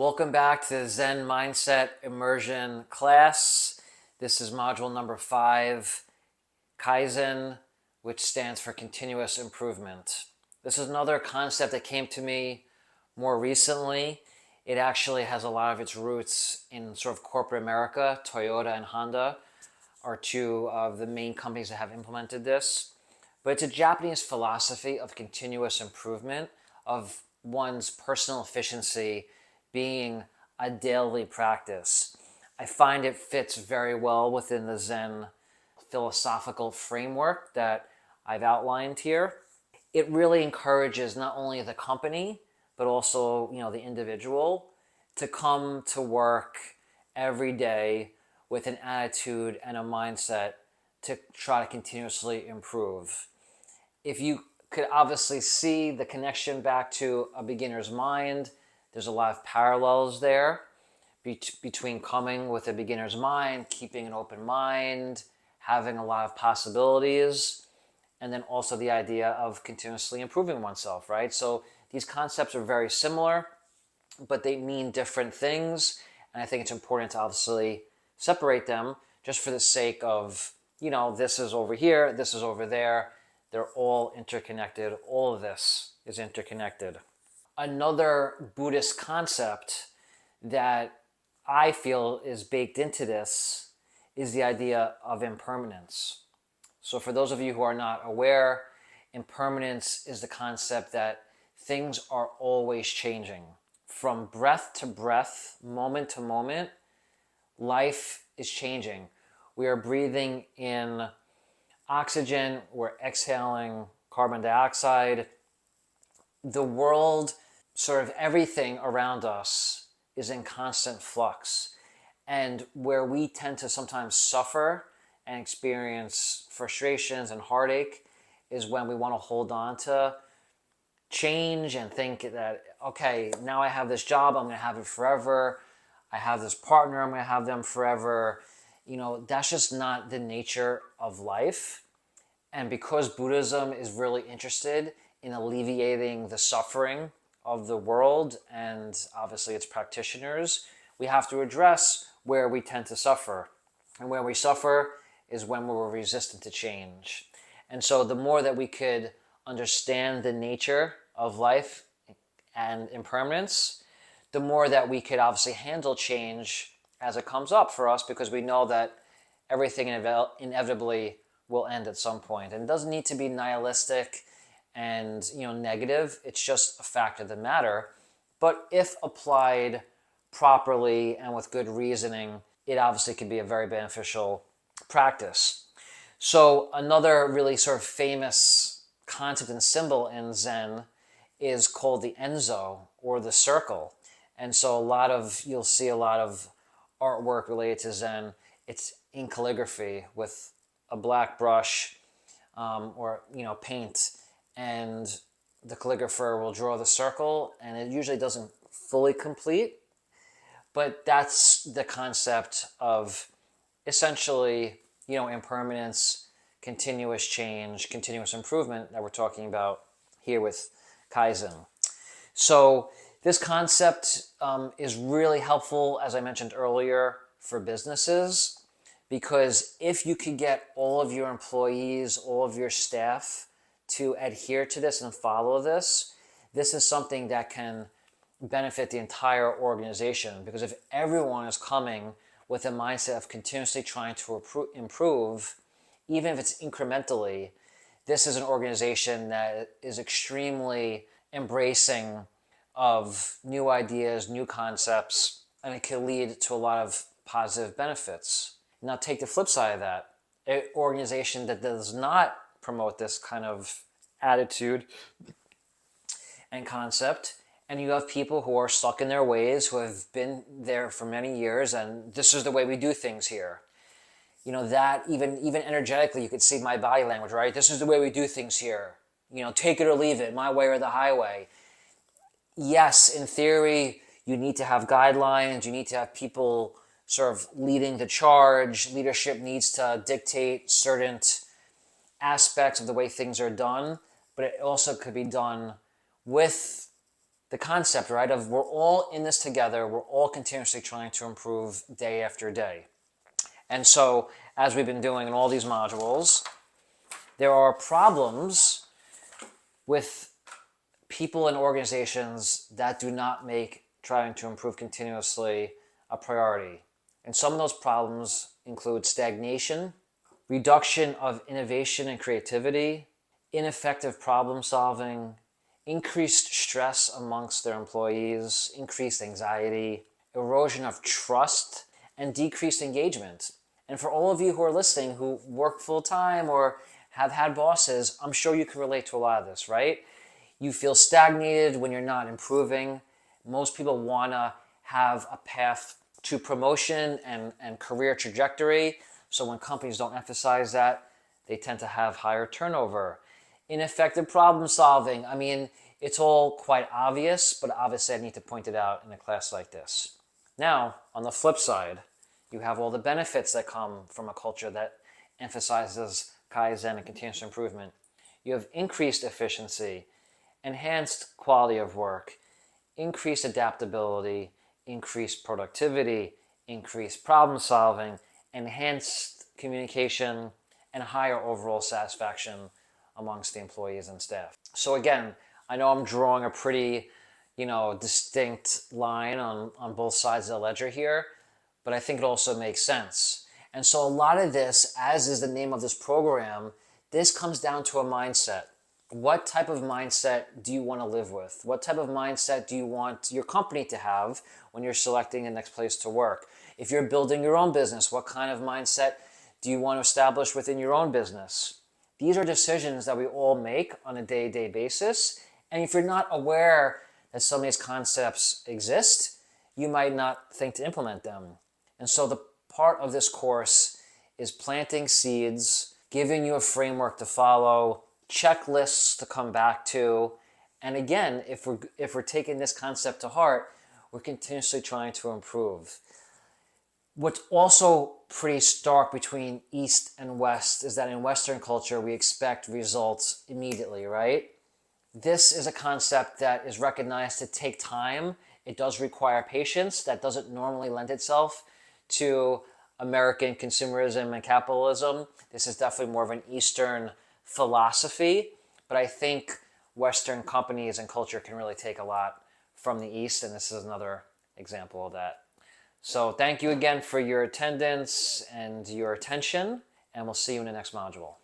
Welcome back to the Zen Mindset Immersion class. This is module number 5, Kaizen, which stands for continuous improvement. This is another concept that came to me more recently. It actually has a lot of its roots in sort of corporate America. Toyota and Honda are two of the main companies that have implemented this. But it's a Japanese philosophy of continuous improvement, of one's personal efficiency being a daily practice. I find it fits very well within the Zen philosophical framework that I've outlined here. It really encourages not only the company, but also, the individual to come to work every day with an attitude and a mindset to try to continuously improve. If you could obviously see the connection back to a beginner's mind, there's a lot of parallels there between coming with a beginner's mind, keeping an open mind, having a lot of possibilities, and then also the idea of continuously improving oneself, right? So these concepts are very similar, but they mean different things. And I think it's important to obviously separate them just for the sake of, this is over here, this is over there. They're all interconnected. All of this is interconnected. Another Buddhist concept that I feel is baked into this is the idea of impermanence. So for those of you who are not aware, impermanence is the concept that things are always changing. From breath to breath, moment to moment, life is changing. We are breathing in oxygen, we're exhaling carbon dioxide. The world, sort of everything around us, is in constant flux. And where we tend to sometimes suffer and experience frustrations and heartache is when we want to hold on to change and think that, okay, now I have this job, I'm going to have it forever. I have this partner, I'm going to have them forever. That's just not the nature of life. And because Buddhism is really interested in alleviating the suffering of the world and obviously its practitioners, we have to address where we tend to suffer. And where we suffer is when we're resistant to change. And so the more that we could understand the nature of life and impermanence, the more that we could obviously handle change as it comes up for us, because we know that everything inevitably will end at some point. And it doesn't need to be nihilistic and negative. It's just a fact of the matter. But if applied properly and with good reasoning, it obviously can be a very beneficial practice. So another really sort of famous concept and symbol in Zen is called the Enzo, or the circle. And so you'll see a lot of artwork related to Zen. It's in calligraphy with a black brush or paint, and the calligrapher will draw the circle, and it usually doesn't fully complete, but that's the concept of essentially impermanence, continuous change, continuous improvement that we're talking about here with Kaizen. So this concept is really helpful, as I mentioned earlier, for businesses, because if you could get all of your employees, all of your staff to adhere to this and follow this, this is something that can benefit the entire organization. Because if everyone is coming with a mindset of continuously trying to improve, even if it's incrementally, this is an organization that is extremely embracing of new ideas, new concepts, and it can lead to a lot of positive benefits. Now take the flip side of that. An organization that does not promote this kind of attitude and concept, and you have people who are stuck in their ways, who have been there for many years, and this is the way we do things here. That even energetically, you could see my body language, right? This is the way we do things here. Take it or leave it, my way or the highway. Yes, in theory, you need to have guidelines, you need to have people sort of leading the charge. Leadership needs to dictate certain aspects of the way things are done, but it also could be done with the concept, right, of we're all in this together, we're all continuously trying to improve day after day. And so, as we've been doing in all these modules, there are problems with people and organizations that do not make trying to improve continuously a priority. And some of those problems include stagnation, reduction of innovation and creativity, ineffective problem solving, increased stress amongst their employees, increased anxiety, erosion of trust, and decreased engagement. And for all of you who are listening who work full time or have had bosses, I'm sure you can relate to a lot of this, right? You feel stagnated when you're not improving. Most people want to have a path to promotion and career trajectory. So when companies don't emphasize that, they tend to have higher turnover. Ineffective problem solving. I mean, it's all quite obvious, but obviously I need to point it out in a class like this. Now, on the flip side, you have all the benefits that come from a culture that emphasizes Kaizen and continuous improvement. You have increased efficiency, enhanced quality of work, increased adaptability, increased productivity, increased problem solving, enhanced communication, and higher overall satisfaction amongst the employees and staff. So again, I know I'm drawing a pretty, distinct line on both sides of the ledger here, but I think it also makes sense. And so a lot of this, as is the name of this program, this comes down to a mindset. What type of mindset do you want to live with? What type of mindset do you want your company to have when you're selecting the next place to work? If you're building your own business, what kind of mindset do you want to establish within your own business? These are decisions that we all make on a day-to-day basis. And if you're not aware that some of these concepts exist, you might not think to implement them. And so the part of this course is planting seeds, giving you a framework to follow, checklists to come back to. And again, if we're taking this concept to heart, we're continuously trying to improve. What's also pretty stark between East and West is that in Western culture, we expect results immediately, right? This is a concept that is recognized to take time. It does require patience. That doesn't normally lend itself to American consumerism and capitalism. This is definitely more of an Eastern philosophy, but I think Western companies and culture can really take a lot from the East, and this is another example of that. So thank you again for your attendance and your attention, and we'll see you in the next module.